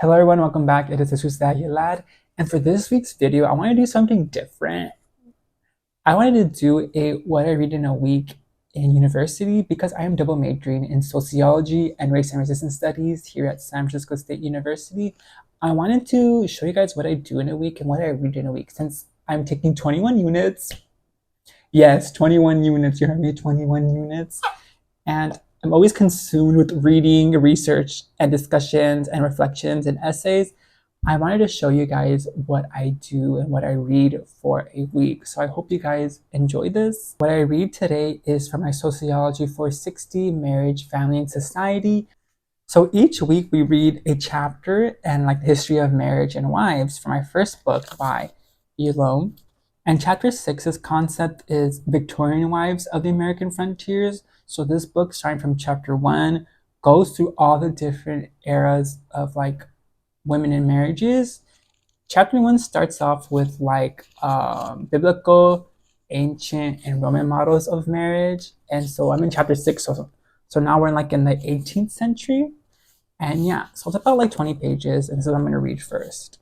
Hello everyone, welcome back. It is sociology lad, and for this week's video, I want to do something different. I wanted to do a what I read in a week in university because I am double majoring in sociology and race and resistance studies here at San Francisco State University. I wanted to show you guys what I do in a week and what I read in a week since I'm taking 21 units. Yes, 21 units. You heard me, 21 units. And I'm always consumed with reading, research, and discussions and reflections and essays. I wanted to show you guys what I do and what I read for a week. So I hope you guys enjoy this. What I read today is from my Sociology 460, Marriage, Family, and Society. So each week we read a chapter and like the history of marriage and wives from my first book by Elome. And chapter 6's concept is Victorian wives of the American frontiers. So this book, starting from chapter 1, goes through all the different eras of like women in marriages. Chapter 1 starts off with like biblical, ancient, and Roman models of marriage. And so I'm in chapter 6, so now we're like in the 18th century. And yeah, so it's about like 20 pages, and so I'm going to read first.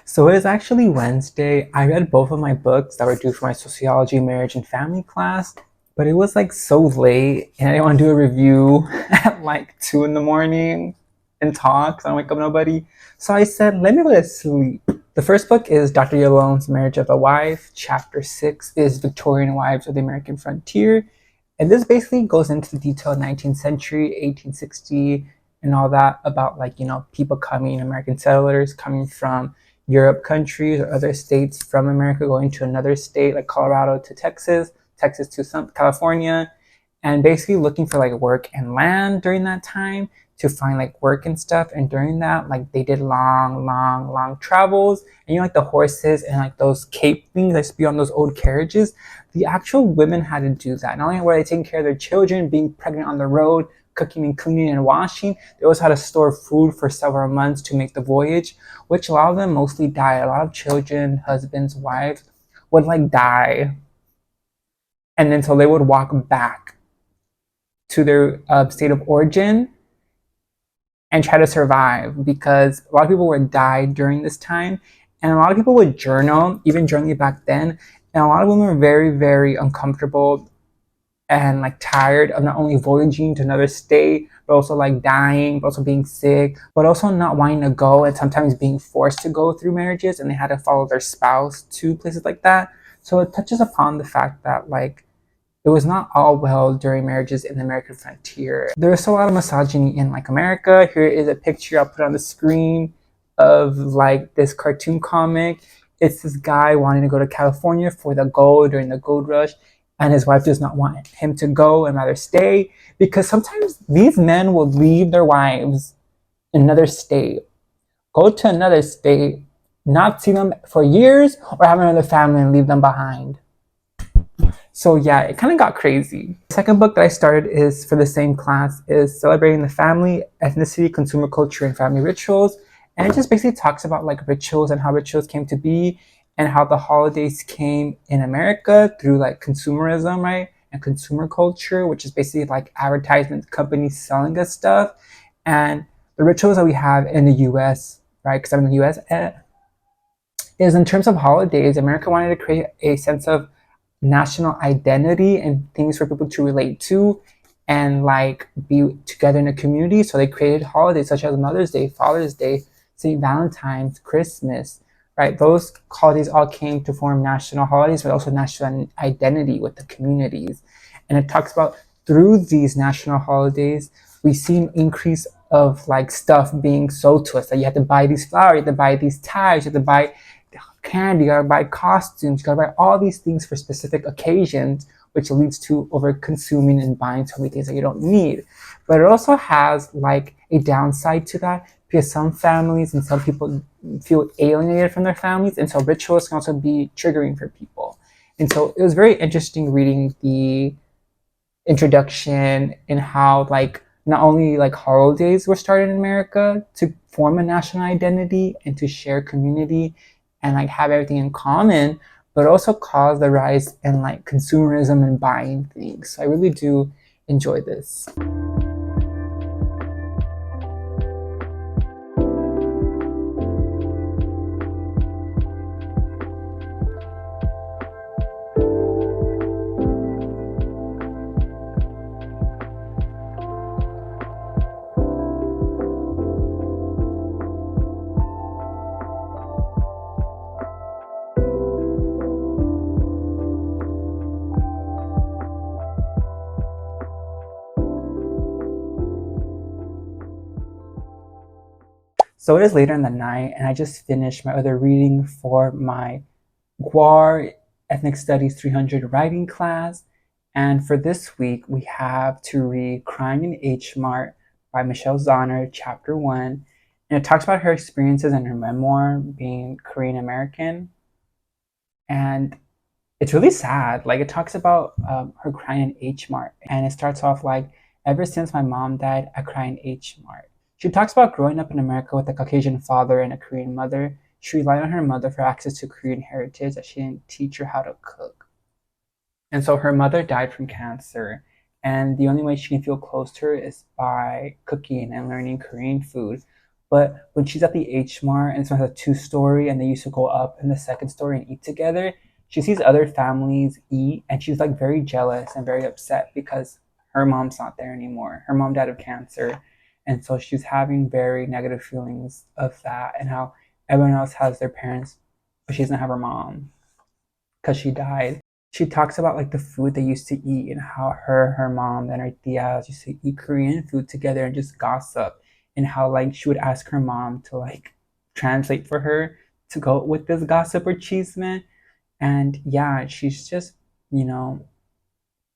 So it is actually Wednesday. I read both of my books that were due for my sociology, marriage, and family class, but it was like so late and I didn't want to do a review at like 2 in the morning and talk, so I don't wake up nobody. So I said, let me go to sleep. The first book is Dr. Yalone's Marriage of a Wife. Chapter 6 is Victorian Wives of the American Frontier. And this basically goes into the detailed 19th century, 1860, and all that about like, people coming, American settlers coming from Europe countries or other states from America going to another state like Colorado to Texas, Texas to California, and basically looking for like work and land during that time to find like work and stuff. And during that, like they did long travels, and like the horses and like those cape things that used to be on those old carriages, the actual women had to do that. Not only were they taking care of their children, being pregnant on the road, cooking and cleaning and washing, they also had to store food for several months to make the voyage, which a lot of them mostly died. A lot of children, husbands, wives would like die. And then so they would walk back to their state of origin and try to survive, because a lot of people would die during this time. And a lot of people would journal, even journaling back then. And a lot of women were very, very uncomfortable and like tired of not only voyaging to another state, but also like dying, but also being sick, but also not wanting to go and sometimes being forced to go through marriages, and they had to follow their spouse to places like that. So it touches upon the fact that like it was not all well during marriages in the American frontier. There was still a lot of misogyny in like America. Here is a picture I'll put on the screen of like this cartoon comic. It's this guy wanting to go to California for the gold during the gold rush, and his wife does not want him to go and rather stay, because sometimes these men will leave their wives in another state, go to another state, not see them for years, or have another family and leave them behind. So yeah, it kind of got crazy. The second book that I started is for the same class, is Celebrating the Family, Ethnicity, Consumer Culture, and Family Rituals. And it just basically talks about like rituals and how rituals came to be, and how the holidays came in America through like consumerism, right? And consumer culture, which is basically like advertisement companies selling us stuff. And the rituals that we have in the US, right? Because I'm in the US, is in terms of holidays, America wanted to create a sense of national identity and things for people to relate to and like be together in a community. So they created holidays such as Mother's Day, Father's Day, St. Valentine's, Christmas, right? Those holidays all came to form national holidays, but also national identity with the communities. And it talks about through these national holidays, we see an increase of like stuff being sold to us. That you have to buy these flowers, you have to buy these ties, you have to buy candy, you gotta buy costumes, you gotta buy all these things for specific occasions, which leads to over consuming and buying so many things that you don't need. But it also has like a downside to that, because some families and some people feel alienated from their families, and so rituals can also be triggering for people. And so it was very interesting reading the introduction and how like not only like holidays were started in America to form a national identity and to share community and like have everything in common, but also caused the rise in like consumerism and buying things. So I really do enjoy this. So it is later in the night, and I just finished my other reading for my GUAR Ethnic Studies 300 writing class. And for this week, we have to read Crying in H Mart by Michelle Zauner, Chapter 1. And it talks about her experiences in her memoir being Korean American. And it's really sad. Like, it talks about her crying in H Mart. And it starts off like, ever since my mom died, I cry in H Mart. She talks about growing up in America with a Caucasian father and a Korean mother. She relied on her mother for access to Korean heritage, as she didn't teach her how to cook. And so her mother died from cancer, and the only way she can feel close to her is by cooking and learning Korean food. But when she's at the H Mart and it's a two-story and they used to go up in the second story and eat together, she sees other families eat and she's like very jealous and very upset because her mom's not there anymore. Her mom died of cancer. And so she's having very negative feelings of that and how everyone else has their parents, but she doesn't have her mom because she died. She talks about like the food they used to eat and how her mom and her tias used to eat Korean food together and just gossip, and how like she would ask her mom to like translate for her to go with this gossip or chisme. And yeah, she's just, you know,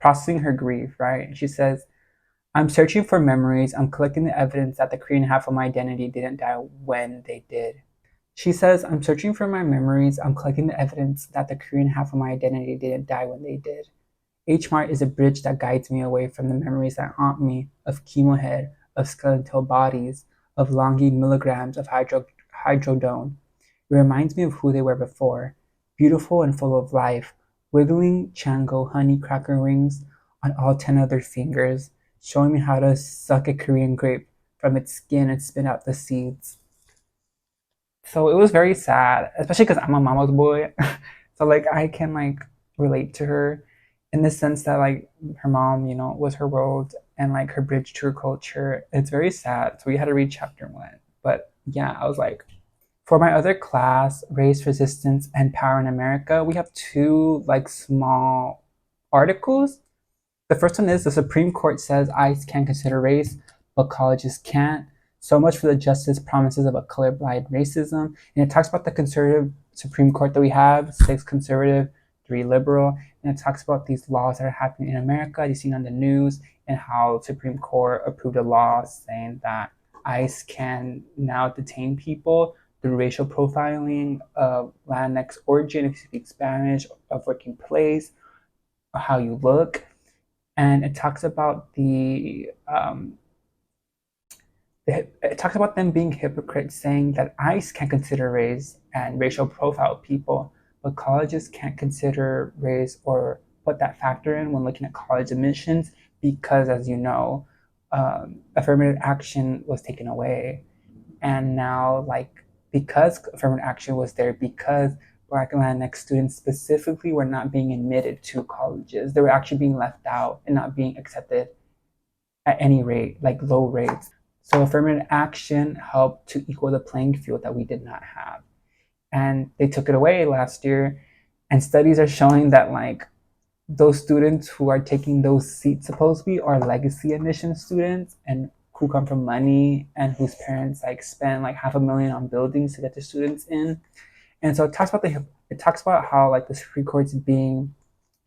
processing her grief, right? And she says, I'm searching for memories. I'm collecting the evidence that the Korean half of my identity didn't die when they did. She says, I'm searching for my memories. I'm collecting the evidence that the Korean half of my identity didn't die when they did. H Mart is a bridge that guides me away from the memories that haunt me of chemo head, of skeletal bodies, of longy milligrams of hydrodone. It reminds me of who they were before, beautiful and full of life, wiggling Chango honey cracker rings on all 10 of their fingers, showing me how to suck a Korean grape from its skin and spit out the seeds. So it was very sad, especially because I'm a mama's boy. So like I can like relate to her in the sense that like her mom, you know, was her world and like her bridge to her culture. It's very sad. So we had to read chapter 1. But yeah, I was like, for my other class, Race, Resistance, and Power in America, we have two like small articles. The first one is the Supreme Court says ICE can consider race, but colleges can't. So much for the justice promises of a colorblind racism. And it talks about the conservative Supreme Court that we have, 6 conservative, 3 liberal. And it talks about these laws that are happening in America. You've seen on the news and how the Supreme Court approved a law saying that ICE can now detain people through racial profiling of Latinx origin, if you speak Spanish, of working place, or how you look. And it talks about it talks about them being hypocrites, saying that ICE can consider race and racial profile people, but colleges can't consider race or put that factor in when looking at college admissions because, as you know, affirmative action was taken away, and now like because affirmative action was there, because Black and Latinx students specifically were not being admitted to colleges, they were actually being left out and not being accepted at any rate, like low rates. So affirmative action helped to equal the playing field that we did not have. And they took it away last year. And studies are showing that like those students who are taking those seats supposedly are legacy admission students and who come from money and whose parents like spend like $500,000 on buildings to get the students in. And so it talks about how like the Supreme Court's being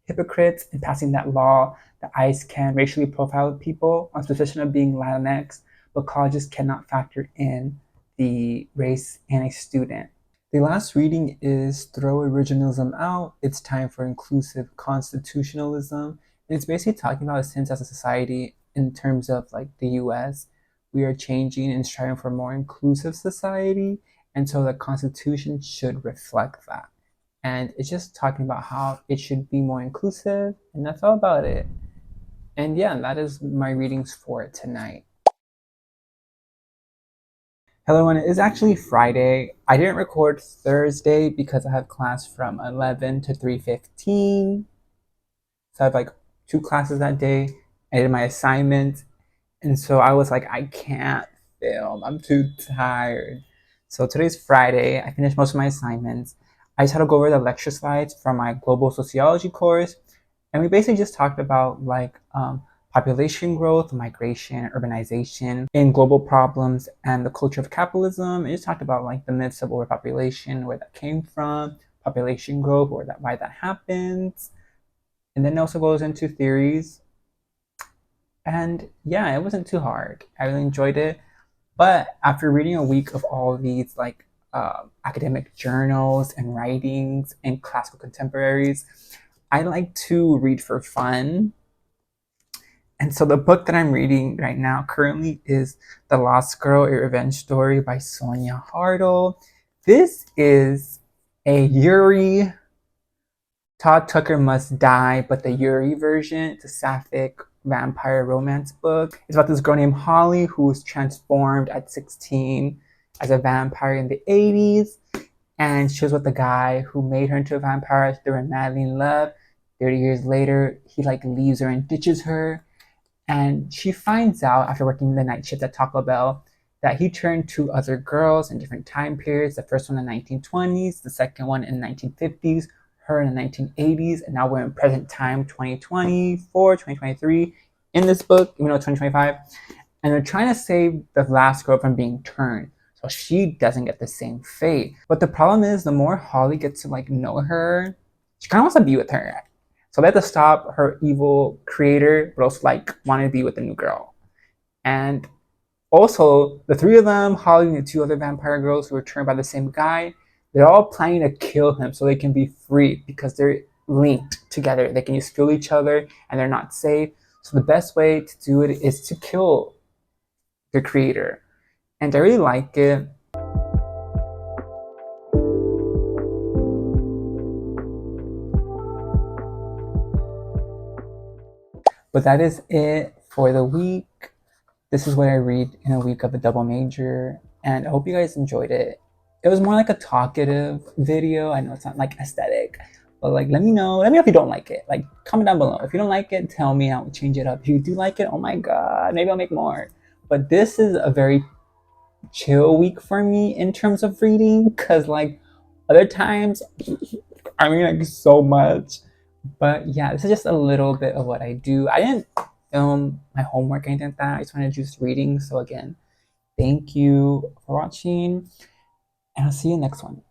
hypocrites in passing that law that ICE can racially profile people on suspicion of being Latinx, but colleges cannot factor in the race and a student. The last reading is Throw Originalism Out. It's time for inclusive constitutionalism. And it's basically talking about since as a society, in terms of like the US, we are changing and striving for a more inclusive society. And so the Constitution should reflect that. And it's just talking about how it should be more inclusive, and that's all about it. And yeah, that is my readings for tonight. Hello, everyone. It is actually Friday. I didn't record Thursday because I have class from 11 to 3:15. So I have like two classes that day. I did my assignment. And so I was like, I can't film. I'm too tired. So today's Friday. I finished most of my assignments. I just had to go over the lecture slides from my global sociology course. And we basically just talked about like population growth, migration, urbanization, in global problems, and the culture of capitalism. And just talked about like the myths of overpopulation, where that came from, population growth, why that happens. And then it also goes into theories. And yeah, it wasn't too hard. I really enjoyed it. But after reading a week of all of these like academic journals and writings and classical contemporaries, I like to read for fun. And so the book that I'm reading right now currently is The Lost Girl, A Revenge Story by Sonia Hartle. This is a Yuri Todd Tucker Must Die, but the Yuri version. It's a sapphic vampire romance book. It's about this girl named Holly who's transformed at 16 as a vampire in the 80s. And she was with the guy who made her into a vampire. They were madly in love. 30 years later, he like leaves her and ditches her. And she finds out after working the night shift at Taco Bell that he turned to other girls in different time periods. The first one in the 1920s, the second one in the 1950s, her in the 1980s, and now we're in present time, 2024, 2023, in this book, even though it's 2025. And they're trying to save the last girl from being turned, so she doesn't get the same fate. But the problem is, the more Holly gets to like know her, she kind of wants to be with her. So they have to stop her evil creator, but also like wanting to be with the new girl. And also, the three of them, Holly and the two other vampire girls who were turned by the same guy, they're all planning to kill him so they can be free because they're linked together. They can just kill each other and they're not safe. So the best way to do it is to kill the creator. And I really like it. But that is it for the week. This is what I read in a week of a double major, and I hope you guys enjoyed it. It was more like a talkative video. I know it's not like aesthetic, but like let me know. Let me know if you don't like it. Like comment down below. If you don't like it, tell me. I'll change it up. If you do like it, oh my god, maybe I'll make more. But this is a very chill week for me in terms of reading, because like other times I mean like so much. But yeah, this is just a little bit of what I do. I didn't film my homework or anything like that. I just wanted to just reading. So again, thank you for watching, and I'll see you next one.